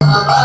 Ram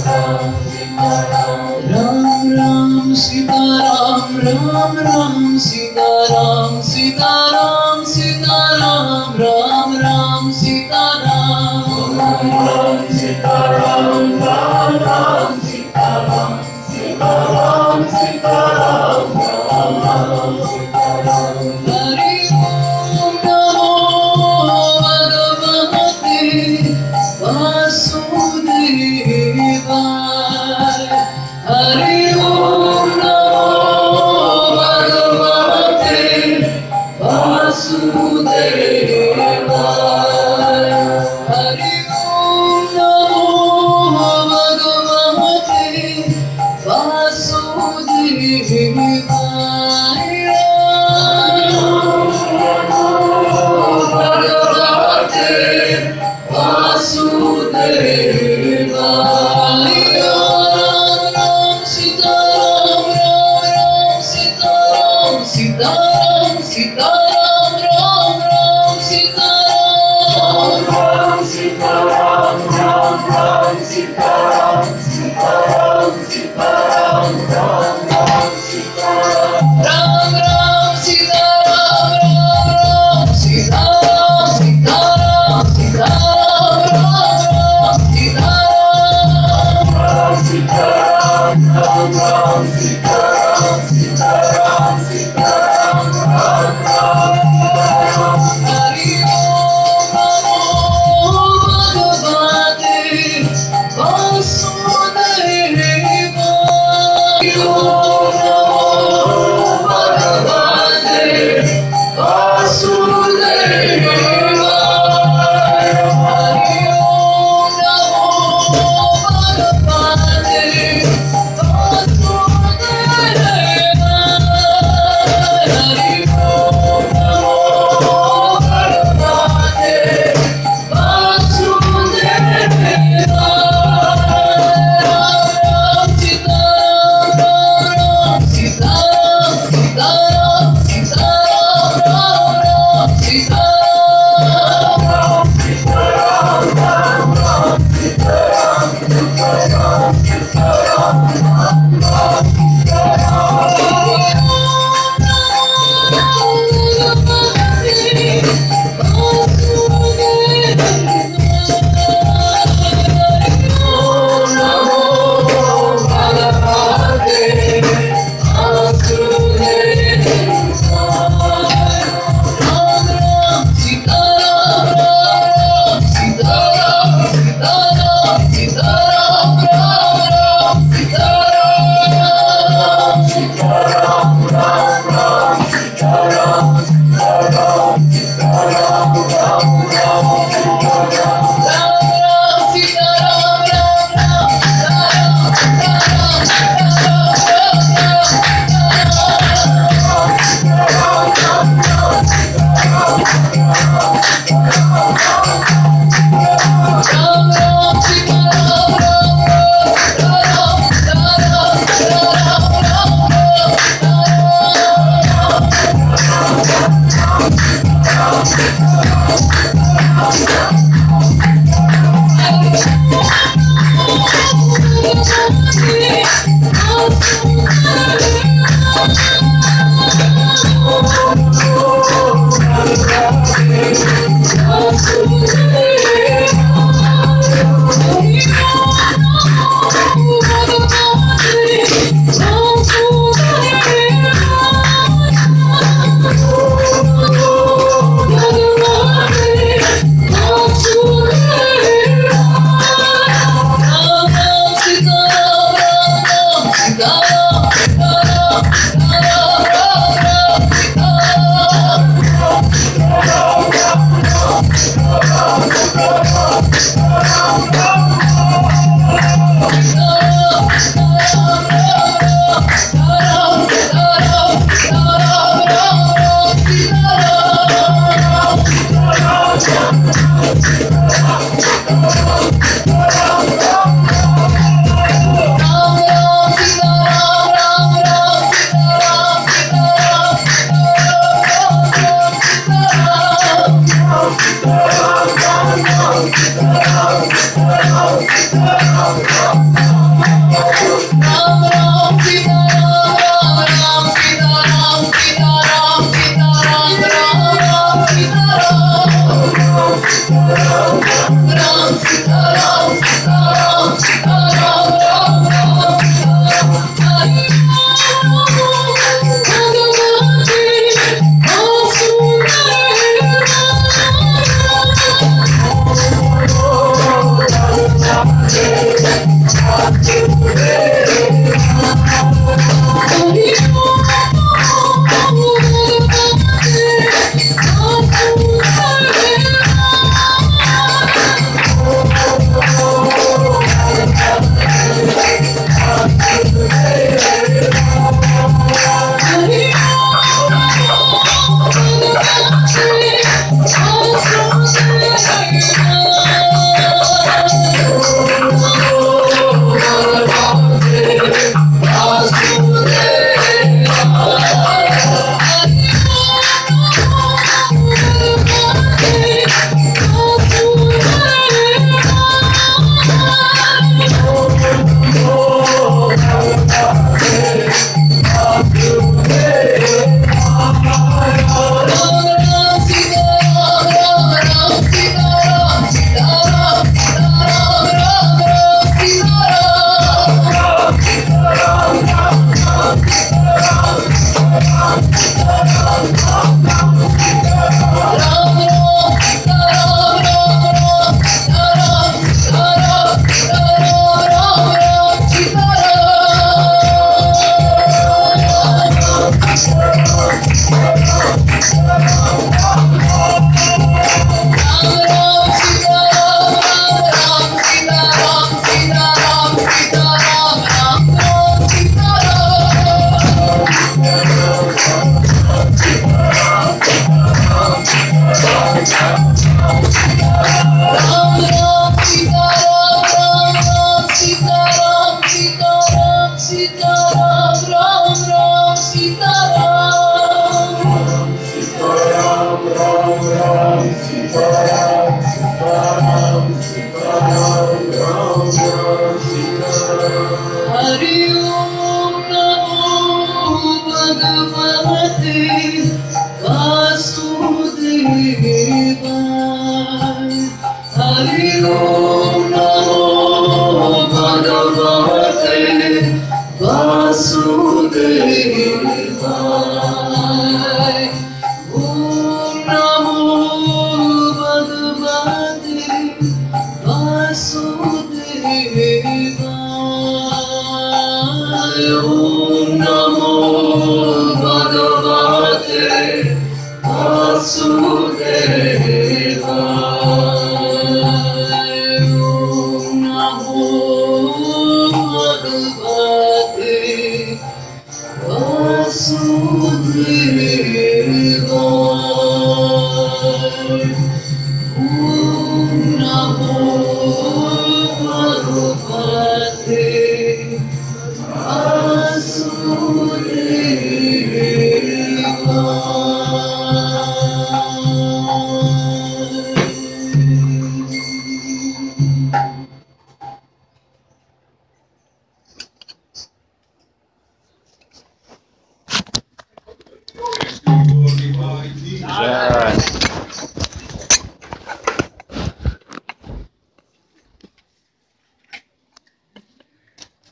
Ram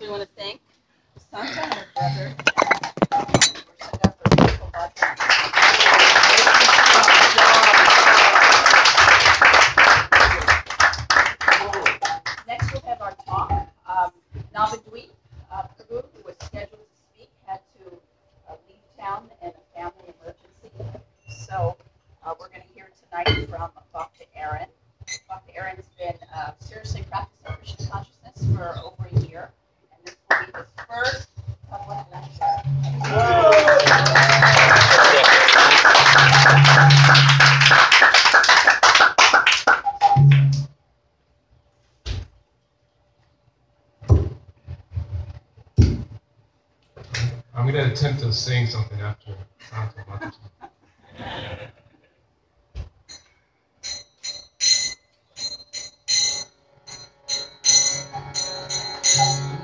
We want to thank Vasanta and her brother for her beautiful Bhakta. Next we'll have our talk. Navadweep Prabhu, who was scheduled to speak, had to leave town in a family emergency. So we're going to hear tonight from Bhakta Aaron. Bhakta Aaron's been seriously practicing Krishna consciousness for over a year. This will be his first public lecture. I'm going to attempt to sing something after.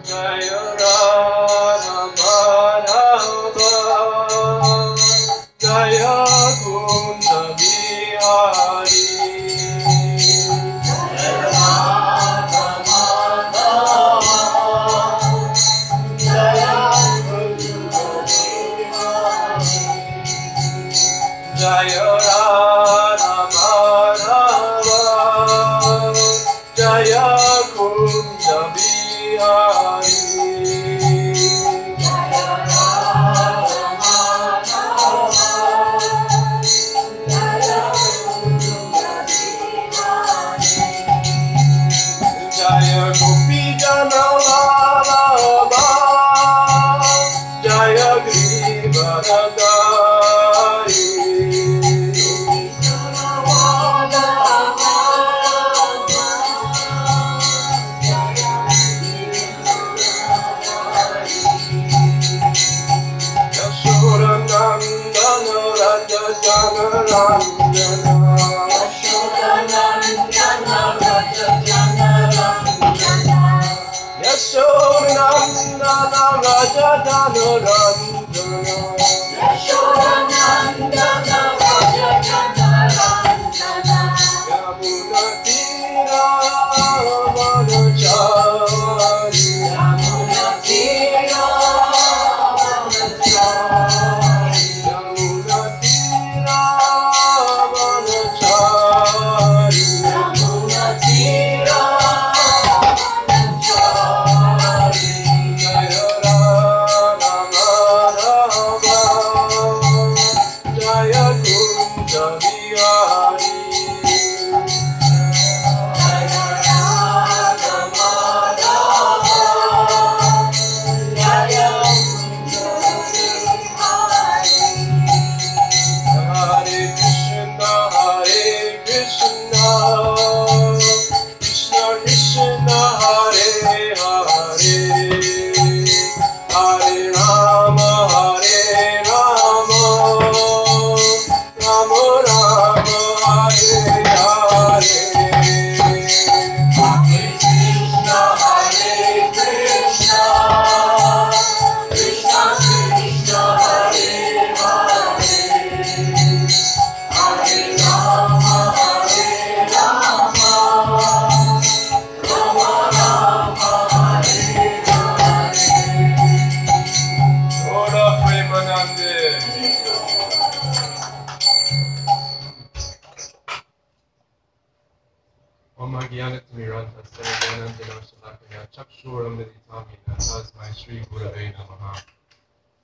Jaya Radha Madhava Jaya Kunda Bihari Jaya Radha Madhava Jaya Kunda Bihari Jaya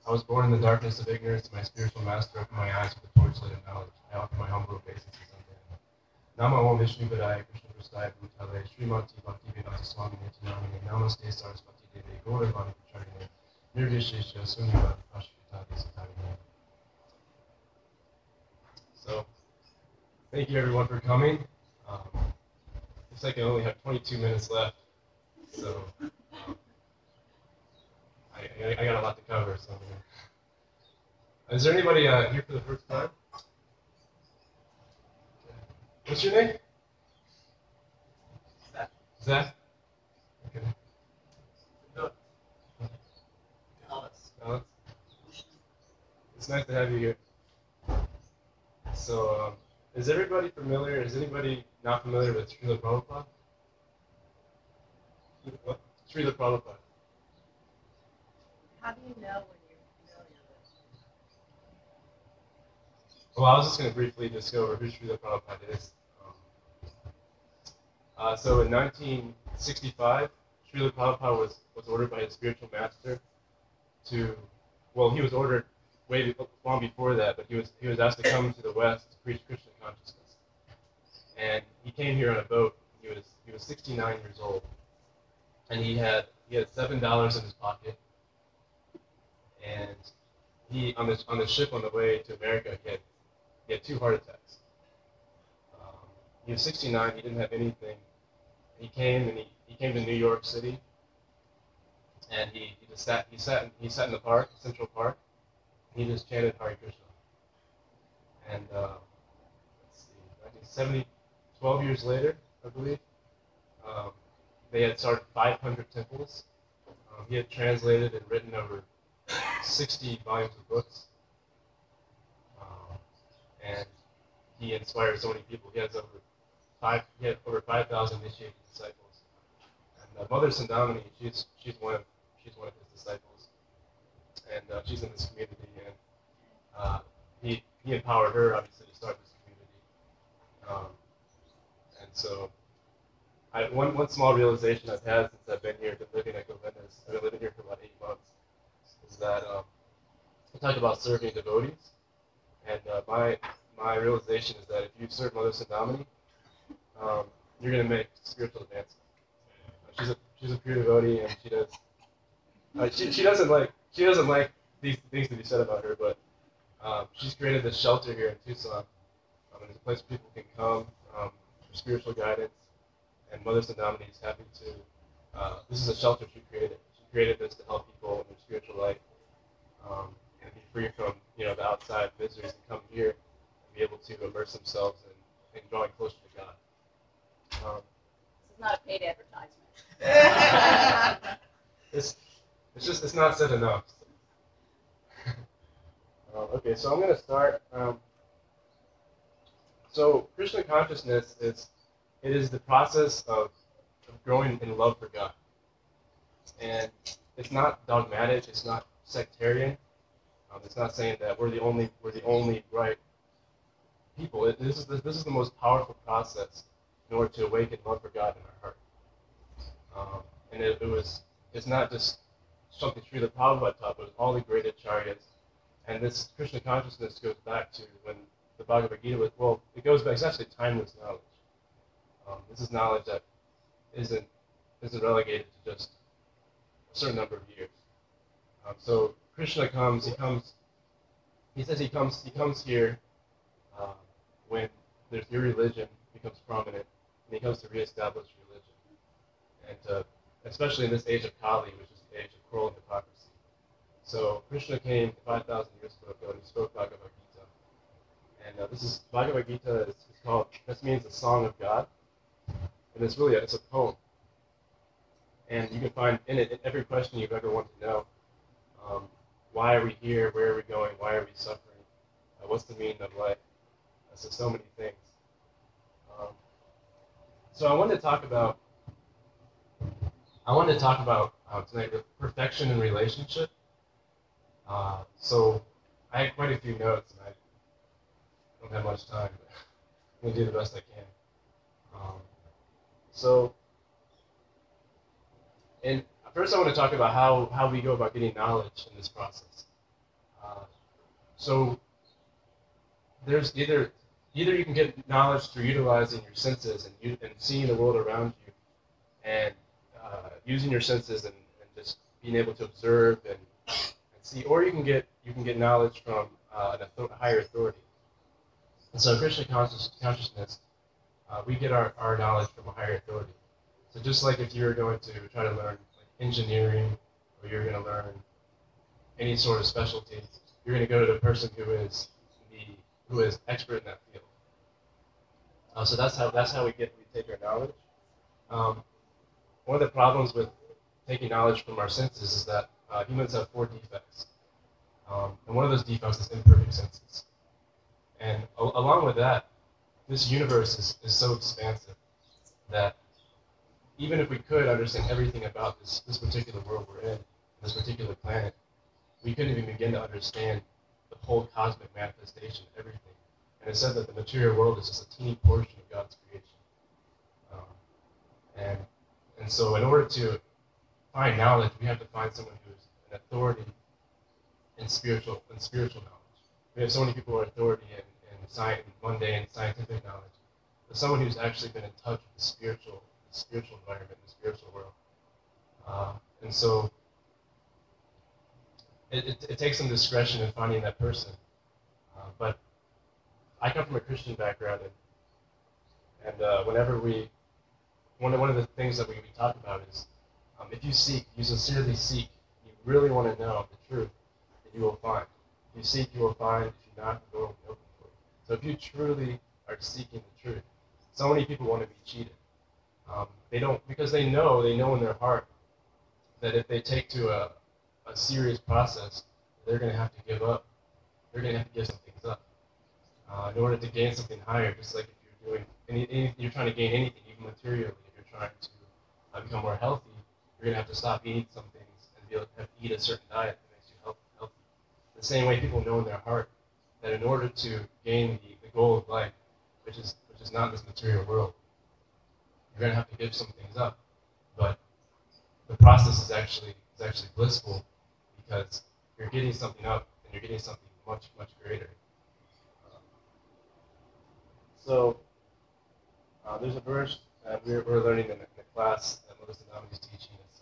I was born in the darkness of ignorance. My spiritual master opened my eyes with the torchlight of knowledge. I offer my humble obeisance unto him. Namo Om Vishnu Padaya Krishna Prasthaya Bhutale Srimati Bhakti Vedanta Swami Nityamini Namaste Saraswati Devi Gauravani Pacharine Nirvishesha Sunyava Ashkitati Satavine. So, thank you everyone for coming. Looks like I only have 22 minutes left, so I got a lot to cover. So, is there anybody here for the first time? What's your name? Zach. Okay. Alex. It's nice to have you here. So, is everybody familiar? Is anybody not familiar with Srila Prabhupada? What? Srila Prabhupada. How do you know when you're familiar with it? Well, I was just going to briefly discover who Srila Prabhupada is. So in 1965, Srila Prabhupada was ordered by his spiritual master to, well, he was ordered way long before that, but he was asked to come to the West to preach Krishna consciousness. And he came here on a boat. He was 69 years old, and he had $7 in his pocket. And he on the ship on the way to America, he had 2 heart attacks. He was 69. He didn't have anything. He came to New York City, and he sat in the park, Central Park, and he just chanted Hare Krishna. And let's see, 12 years later, I believe, they had started 500 temples. He had translated and written over 60 volumes of books, and he inspired so many people. He had over 5,000 initiated disciples. And Mother Sandamani, she's one of his disciples, and she's in this community. And he empowered her, obviously, to start this community. And so, one small realization I've had since I've been here, been living at Govinda's, I've been living here for about 8 months, is that I talk about serving devotees, and my realization is that if you serve Mother Sandamani, you're going to make spiritual advancement. She's a pure devotee, and she doesn't like these things to be said about her, but she's created this shelter here in Tucson. It's a place people can come for spiritual guidance, and Mother Sandamani is happy to. This is a shelter she created. She created this to help people in their spiritual life and be free from the outside miseries and come here be able to immerse themselves in drawing closer to God. This is not a paid advertisement. It's not said enough. Okay, so I'm going to start. So Krishna consciousness is the process of growing in love for God, and it's not dogmatic. It's not sectarian. It's not saying that we're the only right people. This is the most powerful process in order to awaken love for God in our heart. And it's not just something Srila Prabhupada taught, but all the great acharyas. And this Krishna consciousness goes back to when the Bhagavad Gita was, well, it goes back, it's actually timeless knowledge. This is knowledge that isn't relegated to just a certain number of years. So Krishna comes here when your religion becomes prominent, and he comes to reestablish religion. And especially in this age of Kali, which is the age of quarrel and hypocrisy. So Krishna came 5,000 years ago and he spoke Bhagavad Gita. And this is Bhagavad Gita is called, this means the Song of God. And it's a poem. And you can find in it every question you've ever wanted to know. Why are we here? Where are we going? Why are we suffering? What's the meaning of life? So many things. So I wanted to talk about tonight perfection in relationship. So I had quite a few notes, and I don't have much time, but I'm going to do the best I can. And first I want to talk about how we go about getting knowledge in this process. So there's either you can get knowledge through utilizing your senses and seeing the world around you, and using your senses and just being able to observe and see, or you can get knowledge from a higher authority. And so Krishna consciousness, we get our knowledge from a higher authority. So just like if you're going to try to learn engineering, or you're going to learn any sort of specialty, you're going to go to the person who is expert in that field. So that's how we take our knowledge. One of the problems with taking knowledge from our senses is that humans have 4 defects. And one of those defects is imperfect senses. And along with that, this universe is so expansive that even if we could understand everything about this particular world we're in, this particular planet, we couldn't even begin to understand the whole cosmic manifestation of everything. And it's said that the material world is just a teeny portion of God's creation. And so in order to find knowledge, we have to find someone who's an authority in spiritual knowledge. We have so many people who are authority in science, mundane scientific knowledge, but someone who's actually been in touch with the spiritual environment, the spiritual world. And so it takes some discretion in finding that person. But I come from a Christian background, and whenever one of the things that we talk about is if you sincerely seek, you really want to know the truth, that you will find. If you seek, you will find. If you knock, the door will be open for you. So if you truly are seeking the truth, so many people want to be cheated. They don't, because they know in their heart that if they take to a serious process, they're going to have to give up. They're going to have to give some things up in order to gain something higher. Just like if you're doing you're trying to gain anything, even materially. If you're trying to become more healthy, you're going to have to stop eating some things and have to eat a certain diet that makes you healthy. The same way people know in their heart that in order to gain the goal of life, which is not this material world, you're going to have to give some things up. But the process is actually blissful because you're getting something up and you're getting something much, much greater. So there's a verse that we're learning in the class that Melissa Nami is teaching. It's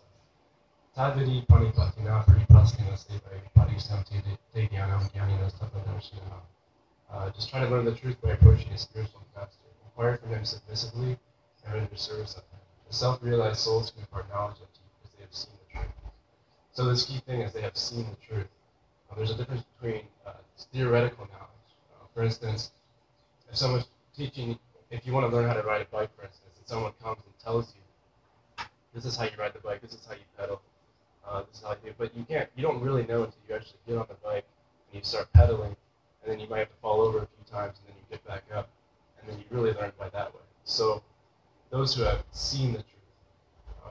Tadvidi Panipatina Paripastina Sevai Padisam Te Dhyanam Dhyanina Tapadarshina. Just trying to learn the truth by approaching a spiritual master. Inquire from him submissively and render service of him. The self-realized souls can impart knowledge unto you because they have seen the truth. So this key thing is they have seen the truth. There's a difference between theoretical knowledge. For instance, if someone's teaching, if you want to learn how to ride a bike, for instance, and someone comes and tells you, this is how you ride the bike, this is how you pedal, this is how you do it, but you don't really know until you actually get on the bike and you start pedaling, and then you might have to fall over a few times, and then you get back up, and then you really learn by that way. So those who have seen the truth,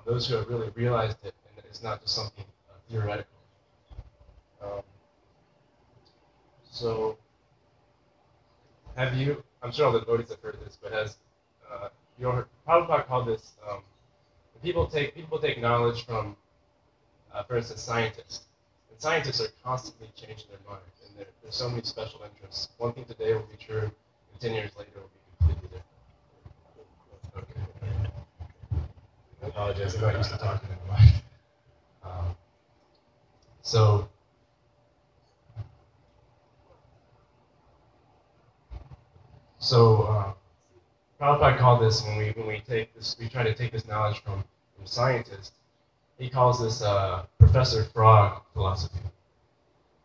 those who have really realized it, and it's not just something theoretical. So, I'm sure all the devotees have heard this, but Prabhupada called this, people take knowledge from, for instance, scientists. And scientists are constantly changing their mind, and there's so many special interests. One thing today will be true, and 10 years later it will be completely different. Okay. I apologize, I'm not used to talking in the mic. So Prabhupada called this, when we try to take this knowledge from scientists, he calls this Professor Frog philosophy.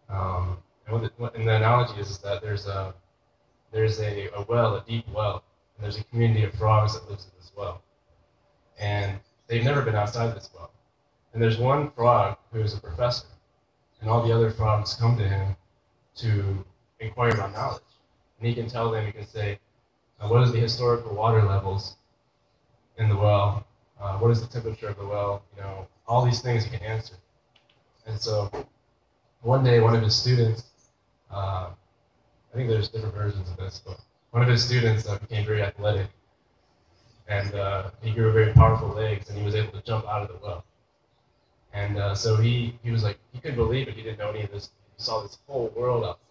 And the analogy is that there's a well, a deep well, and there's a community of frogs that lives in this well. And they've never been outside this well. And there's one frog who's a professor, and all the other frogs come to him to inquire about knowledge. And he can tell them, he can say, what is the historical water levels in the well? What is the temperature of the well? All these things he can answer. And so one day, one of his students, I think there's different versions of this, but one of his students became very athletic, and he grew very powerful legs, and he was able to jump out of the well. And so he was like, he couldn't believe it. He didn't know any of this. He saw this whole world outside.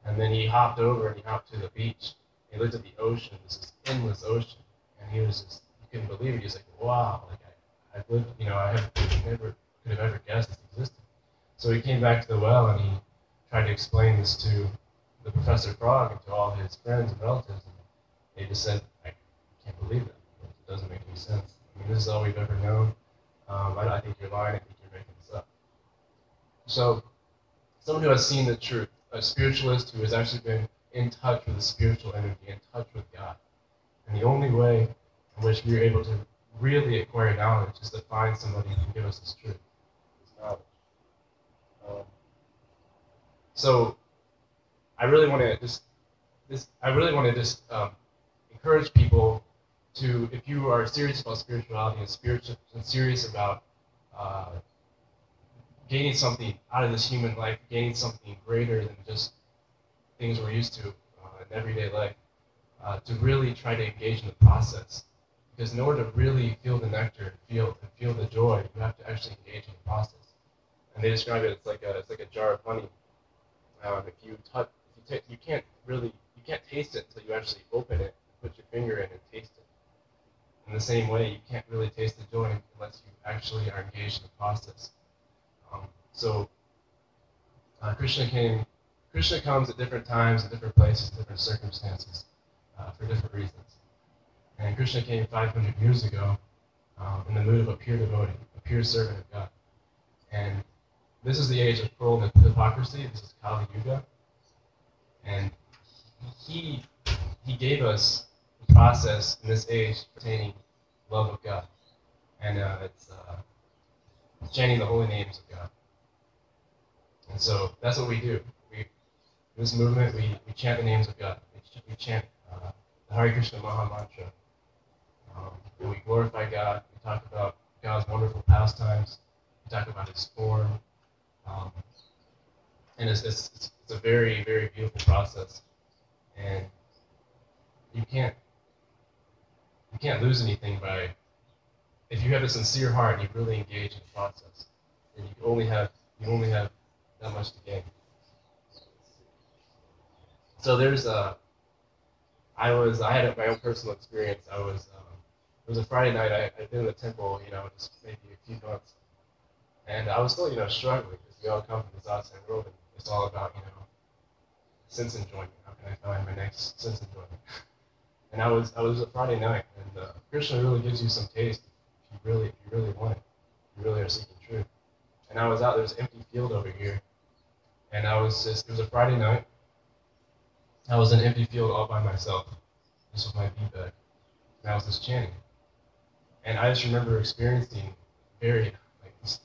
And then he hopped over and he hopped to the beach. He looked at the ocean, this endless ocean, and he couldn't believe it. He was like, wow, like I've lived, I never could have ever guessed this existed. So he came back to the well and he tried to explain this to the Professor Frog and to all his friends and relatives, and they just said, I can't believe that. It doesn't make any sense. I mean, this is all we've ever known. I think you're lying. I think you're making this up. So someone who has seen the truth, a spiritualist who has actually been in touch with the spiritual energy, in touch with God. And the only way in which we are able to really acquire knowledge is to find somebody who can give us this truth, this knowledge. So I really want to just encourage people to, if you are serious about spirituality and serious about gaining something out of this human life, gaining something greater than just things we're used to in everyday life, to really try to engage in the process. Because in order to really feel the nectar, feel the joy, you have to actually engage in the process. And they describe it, it's like a jar of honey. You can't taste it until you actually open it, put your finger in and taste it. In the same way, you can't really taste the joy unless you actually are engaged in the process. Krishna comes at different times, at different places, different circumstances, for different reasons. And Krishna came 500 years ago in the mood of a pure devotee, a pure servant of God. And this is the age of cruel hypocrisy. This is Kali Yuga. And he gave us the process in this age pertaining love of God. And it's chanting the holy names of God. And so that's what we do. In this movement, we chant the names of God. We chant the Hare Krishna Maha Mantra. And we glorify God. We talk about God's wonderful pastimes. We talk about His form. And it's a very, very beautiful process. And you can't lose anything by, if you have a sincere heart and you really engage in the process, then you only have that much to gain. So I had my own personal experience. It was a Friday night. I'd been in the temple, just maybe a few months, and I was still, struggling, because we all come from this outside world, and it's all about, sense enjoyment. How can I find my next sense enjoyment? And I was a Friday night, and Krishna really gives you some taste if you really want it. You really are seeking truth. And I was out. There was an empty field over here, and it was a Friday night, I was in an empty field all by myself, just with my beat bag, and I was just chanting. And I just remember experiencing very like this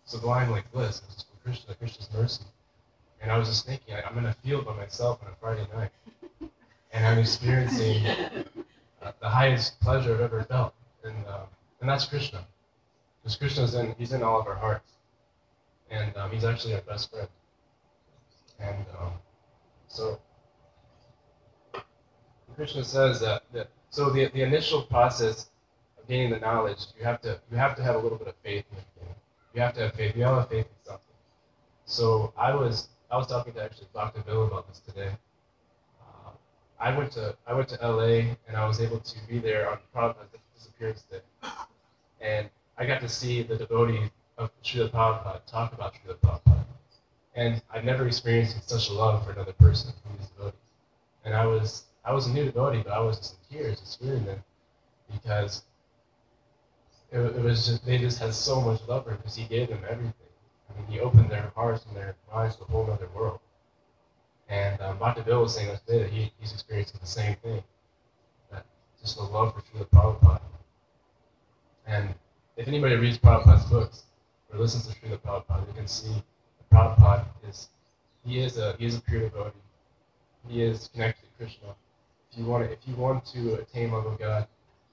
sublime like bliss. It was just from Krishna, Krishna's mercy. And I was just thinking, I'm in a field by myself on a Friday night, and I'm experiencing the highest pleasure I've ever felt, and that's Krishna, because he's in all of our hearts, and he's actually our best friend. And so Krishna says that so the initial process of gaining the knowledge, you have to have a little bit of faith in the beginning. You have to have faith. We all have faith in something. So I was talking to actually Bhakta about this today. I went to LA and I was able to be there on Prabhupada's disappearance day, and I got to see the devotee of Srila Prabhupada talk about Srila Prabhupada, and I've never experienced such a love for another person from these devotees. And I was a new devotee, but I was just in tears just hearing them, because it was just, they just had so much love for him because he gave them everything. I mean, he opened their hearts and their minds to a whole other world. And Bhakta was saying today that he's experiencing the same thing, that just the love for Srila Prabhupada. And if anybody reads Prabhupada's books or listens to Srila Prabhupada, you can see that Prabhupada is a pure devotee. He is connected to Krishna. If you want to attain love of God,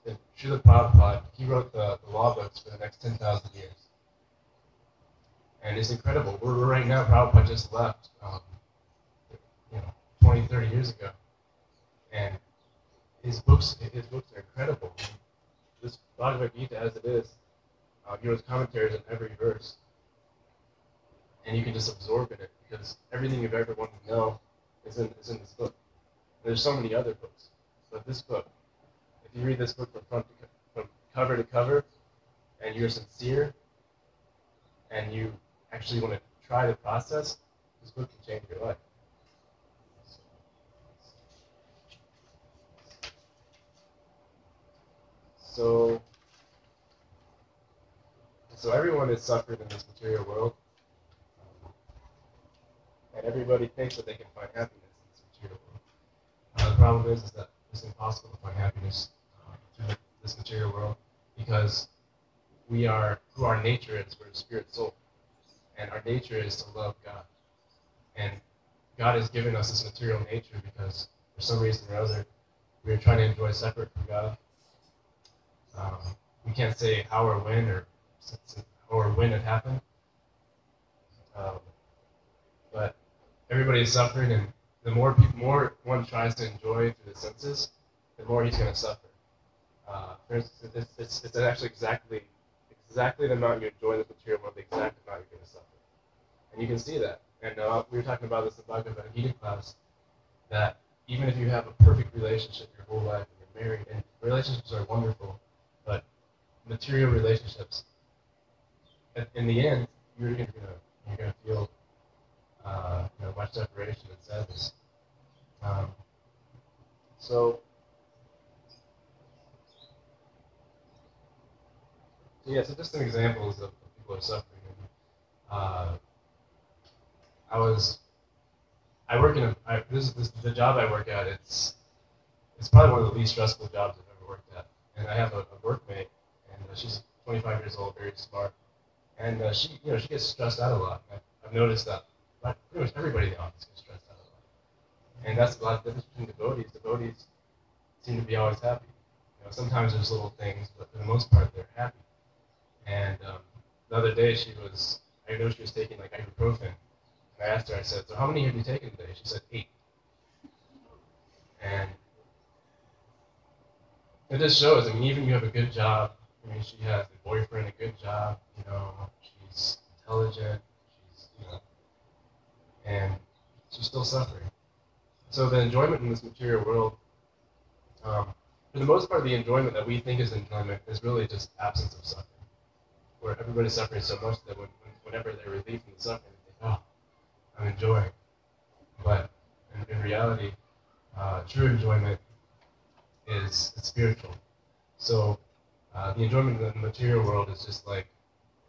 then Srila Prabhupada, he wrote the law books for the next 10,000 years. And it's incredible. We're right now, Prabhupada just left, 20, 30 years ago. And his books are incredible. This Bhagavad Gita, as it is, he wrote commentaries on every verse. And you can just absorb in it, because everything you've ever wanted to know is in this book. There's so many other books, but this book, if you read this book from cover to cover, and you're sincere, and you actually want to try the process, this book can change your life. So everyone is suffering in this material world, and everybody thinks that they can find happiness in this material world. The problem is that it's impossible to find happiness through this material world, because who our nature is, we're a spirit soul, and our nature is to love God. And God has given us this material nature because for some reason or other we are trying to enjoy separate from God. We can't say how or when it happened, but everybody is suffering, and the more one tries to enjoy through the senses, the more he's going to suffer. It's actually exactly the amount you enjoy the material world, the exact amount you're going to suffer. And you can see that. And we were talking about this in Bhagavad Gita class, that even if you have a perfect relationship your whole life and you're married, and relationships are wonderful, but material relationships, in the end, you're gonna feel much separation and sadness. So just some examples of people who are suffering. The job I work at. It's probably one of the least stressful jobs I've ever worked at. And I have a workmate, and she's 25 years old, very smart, and she gets stressed out a lot. I've noticed that pretty much everybody in the office gets stressed out a lot, and that's a lot of difference between devotees. Devotees seem to be always happy. Sometimes there's little things, but for the most part they're happy. And the other day I know she was taking like ibuprofen. I asked her, I said, so how many have you taken today? She said 8. And it just shows, even you have a good job. She has a boyfriend, a good job, she's intelligent, and she's still suffering. So the enjoyment in this material world, for the most part, the enjoyment that we think is enjoyment is really just absence of suffering, where everybody's suffering so much that whenever they're relieved from the suffering, they think, oh, I'm enjoying. But in reality, true enjoyment is spiritual. So the enjoyment in the material world is just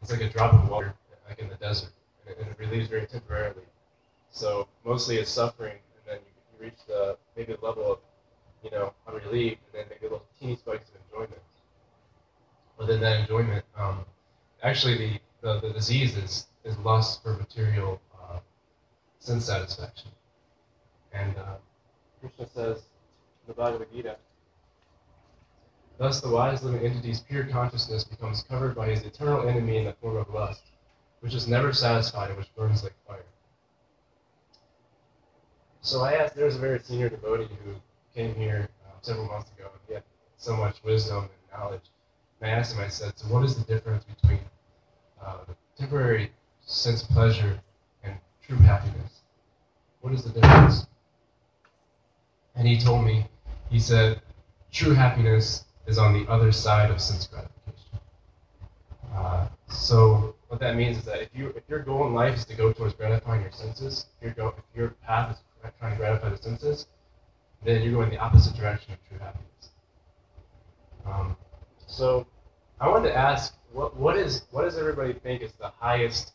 it's like a drop of water, like in the desert, and it relieves very temporarily. So mostly it's suffering, and then you reach the maybe the level of, I'm relieved, and then maybe little teeny spikes of enjoyment. But then that enjoyment, actually the disease is lust for material sense satisfaction. And Krishna says in the Bhagavad Gita, thus the wise living entity's pure consciousness becomes covered by his eternal enemy in the form of lust, which is never satisfied and which burns like fire. So I asked, there was a very senior devotee who came here several months ago, and he had so much wisdom and knowledge. And I asked him, I said, so what is the difference between temporary sense pleasure and true happiness? What is the difference? And he told me, he said, true happiness is on the other side of sense gratification. So what that means is that if your goal in life is to go towards gratifying your senses, if your path is trying to gratify the senses, then you're going the opposite direction of true happiness. So I wanted to ask, what does everybody think is the highest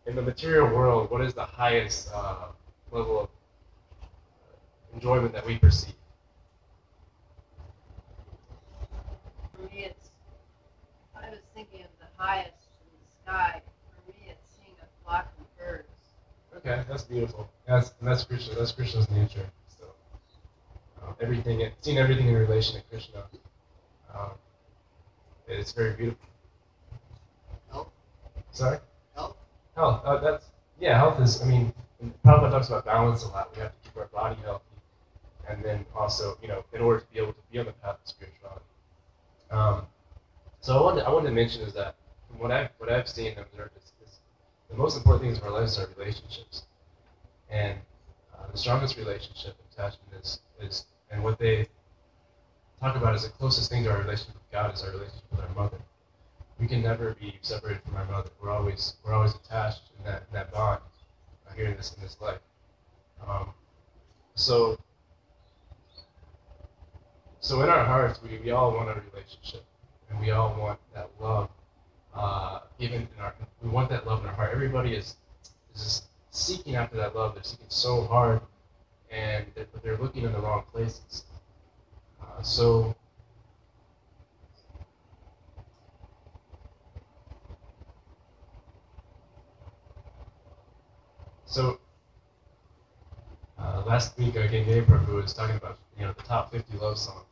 in the material world? What is the highest level of enjoyment that we perceive? For me, I was thinking of the highest in the sky. For me, it's seeing a flock of birds. Okay, that's beautiful. That's Krishna. That's Krishna's nature. So seeing everything in relation to Krishna, it's very beautiful. Health. Sorry. Health. Health. Health is. Prabhupada talks about balance a lot. We have to keep our body healthy, and then also, in order to be able to be on the path of spirituality. So I wanted to mention is that from what I've seen and observed is the most important things of our lives are relationships, and the strongest relationship attachment is and what they talk about is the closest thing to our relationship with God is our relationship with our mother. We can never be separated from our mother. We're always attached in that bond here in this life. So in our hearts, we all want a relationship, and we all want that love. We want that love in our heart. Everybody is just seeking after that love. They're seeking so hard, but they're looking in the wrong places. So last week, Govinda Prabhu was talking about the top 50 love songs,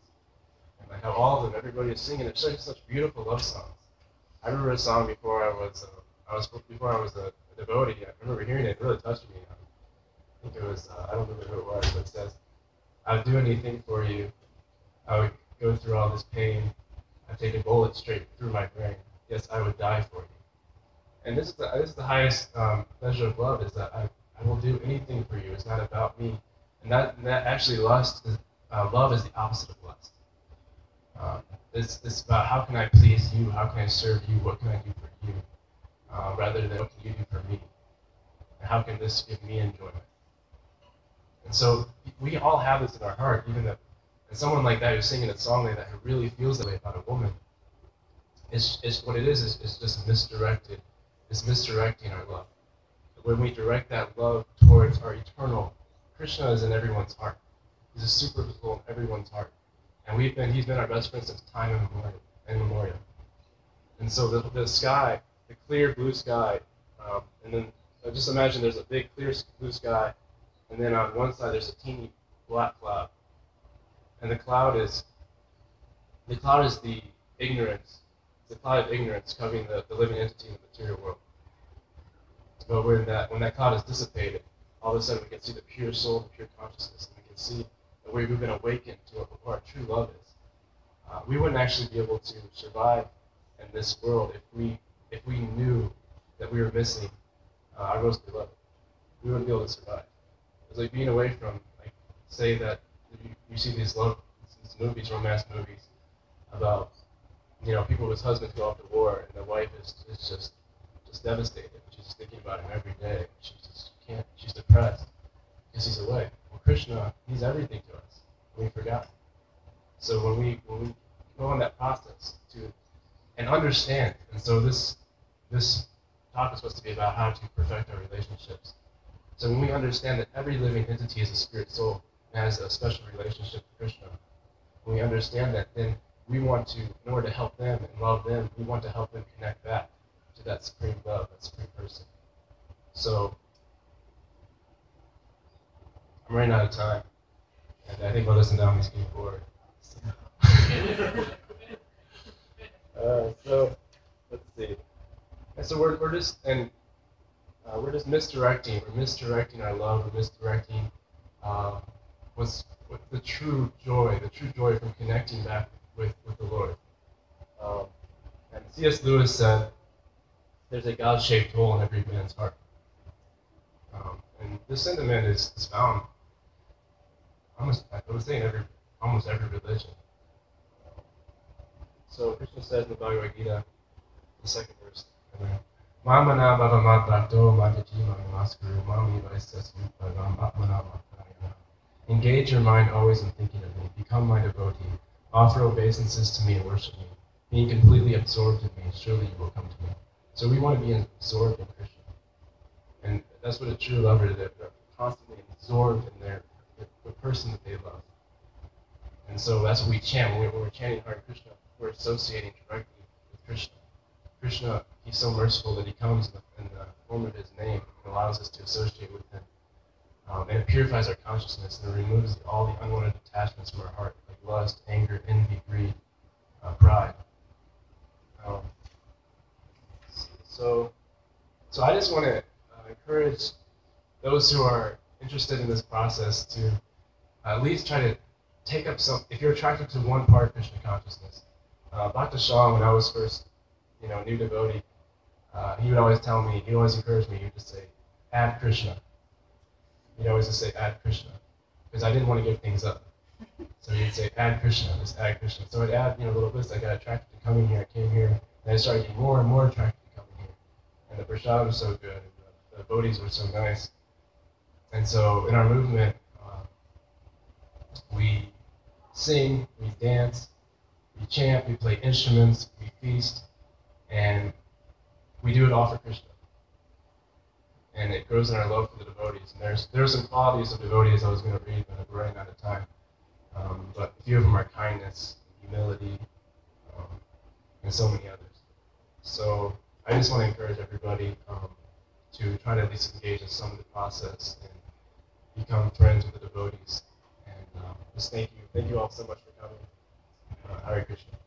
and like how all of them, everybody is singing. It's such beautiful love songs. I remember a song before I was a devotee. I remember hearing it. It really touched me. I think it was I don't remember who it was, but it says, "I would do anything for you. I would go through all this pain. I'd take a bullet straight through my brain. Yes, I would die for you." And this is the highest pleasure of love, is that I will do anything for you. It's not about me. And that actually love is the opposite of lust. It's about how can I please you, how can I serve you, what can I do for you, rather than what can you do for me, and how can this give me enjoyment. And so we all have this in our heart, even though, and someone like that who's singing a song like that who really feels that way about a woman, it's what it is just misdirected. It's misdirecting our love. When we direct that love towards our eternal, Krishna is in everyone's heart. He's a super visible in everyone's heart. And he's been our best friend since time immemorial. And so the sky, the clear blue sky, and then just imagine there's a big clear blue sky, and then on one side there's a teeny black cloud. And the cloud is the ignorance, the cloud of ignorance covering the living entity in the material world. But when that cloud is dissipated, all of a sudden we can see the pure soul, the pure consciousness, and we can see that we've been awakened to what our true love is. We wouldn't actually be able to survive in this world if we knew that we were missing our most beloved. We wouldn't be able to survive. It's like being away from, like, say that you see these movies, romance movies, about people whose husbands go off to war and the wife is just devastated. She's thinking about him every day. She just can't. She's depressed because he's away. Well, Krishna, he's everything to us. We forgot. So when we go on that process and understand, and so this talk is supposed to be about how to perfect our relationships. So when we understand that every living entity is a spirit soul and has a special relationship to Krishna, when we understand that, then we want to, in order to help them and love them, we want to help them connect back to that supreme love, that supreme person. So I'm running out of time, and I think Mother Sandami is getting bored. So let's see. And so we're just misdirecting our love, we're misdirecting what's the true joy from connecting back with the Lord. And C.S. Lewis said, "There's a God-shaped hole in every man's heart." And this sentiment is found almost every religion. So Krishna says in the Bhagavad Gita, the second verse, Mamana bhavamat bhakto madhyajima namaskuru mami vaisasvipagam atmana makarayana. Engage your mind always in thinking of me. Become my devotee. Offer obeisances to me and worship me. Being completely absorbed in me, surely you will come to me. So we want to be absorbed in Krishna. And that's what a true lover is. They're constantly absorbed in the person that they love. And so that's what we chant. When we're chanting Hare Krishna, we're associating directly with Krishna. Krishna, he's so merciful that he comes in the form of his name and allows us to associate with him. And it purifies our consciousness and it removes all the unwanted attachments from our heart, like lust, anger, envy, greed, pride. So I just want to encourage those who are interested in this process to at least try to take up some, if you're attracted to one part of Krishna consciousness. Bhakta Shah, when I was first, a new devotee, he would always tell me, he always encouraged me, he would just say, add Krishna. He'd always just say, add Krishna, because I didn't want to give things up. So he'd say, add Krishna, just add Krishna. So I'd add, little bits. I got attracted to coming here, I came here, and I started getting more and more attracted to coming here. And the prasad was so good, and the devotees were so nice. And so in our movement, we sing, we dance, we chant, we play instruments, we feast, and we do it all for Krishna. And it grows in our love for the devotees. And there's some qualities of devotees I was going to read, but we're running out of time. But a few of them are kindness, humility, and so many others. So I just want to encourage everybody to try to at least engage in some of the process and become friends with the devotees. And just thank you all so much for coming. Hare Krishna.